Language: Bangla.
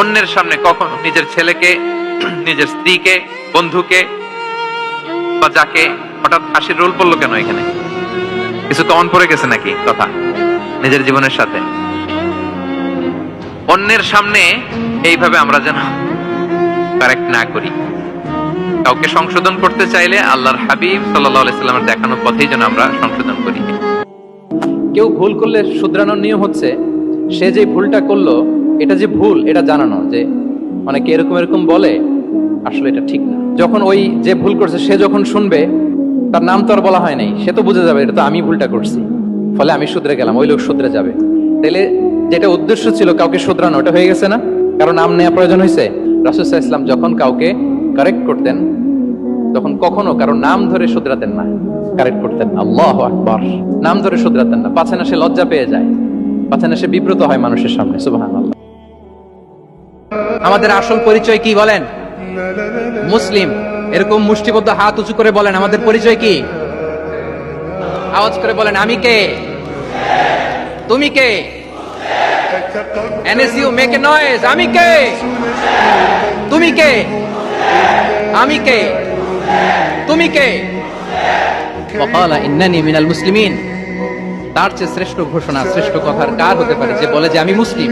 অন্যের সামনে কখনো নিজের ছেলেকে, নিজের স্ত্রীকে, বন্ধুকে বা যাকে, হঠাৎ হাসির রোল পড়লো কেন এখানে? কিছু তো অন পড়ে গেছে নাকি কথা নিজের জীবনের সাথে? অন্যের সামনে এইভাবে আমরা যেন কারেক্ট না করি। কাউকে সংশোধন করতে চাইলে আল্লাহর হাবিব সাল্লাল্লাহু আলাইহি সাল্লামের দেখানো পথেই যেন আমরা সংশোধন করি। কেউ ভুল করলে শুধরানোর নিয়ম হচ্ছে সে যে ভুলটা করলো এটা যে ভুল এটা জানানো, যে অনেকে এরকম এরকম বলে, আসলে এটা ঠিক না। যখন ওই যে ভুল করছে সে যখন শুনবে, তার নাম তো আর বলা হয় নাই, সে তো বুঝে যাবে এটা তো আমি ভুলটা করছি, ফলে আমি শুধরে গেলাম, ওই লোক শুধরে যাবে। তাইলে যেটা উদ্দেশ্য ছিল কাউকে শুধরানো, ওটা হয়ে গেছে না? কারণ নাম নেওয়া প্রয়োজন হয়েছে। রাসূল সাল্লাল্লাহু আলাইহি ওয়াসাল্লাম যখন কাউকে কারেক্ট করতেন তখন কখনো কারো নাম ধরে শুধরাতেন না, কারেক্ট করতেন। আল্লাহু আকবার। নাম ধরে শুধরাতেন না, পাছে না সে লজ্জা পেয়ে যায়, পাছে না সে বিব্রত হয় মানুষের সামনে। সুবহানাল্লাহ। আমাদের আসল পরিচয় কি বলেন? মুসলিম। এরকম মুষ্টিবদ্ধ হাত উঁচু করে বলেন, আমাদের পরিচয় কি? আওয়াজ করে বলেন, আমি কে? তুমি কে? NSU make a noise. আমি কে? তুমি কে? আমি কে? তুমি কে? ওয়াকালা ইন্নানি মিনাল মুসলিমিন। তার চেয়ে শ্রেষ্ঠ ঘোষণা, শ্রেষ্ঠ কথার কার হতে পারে যে বলে যে আমি মুসলিম?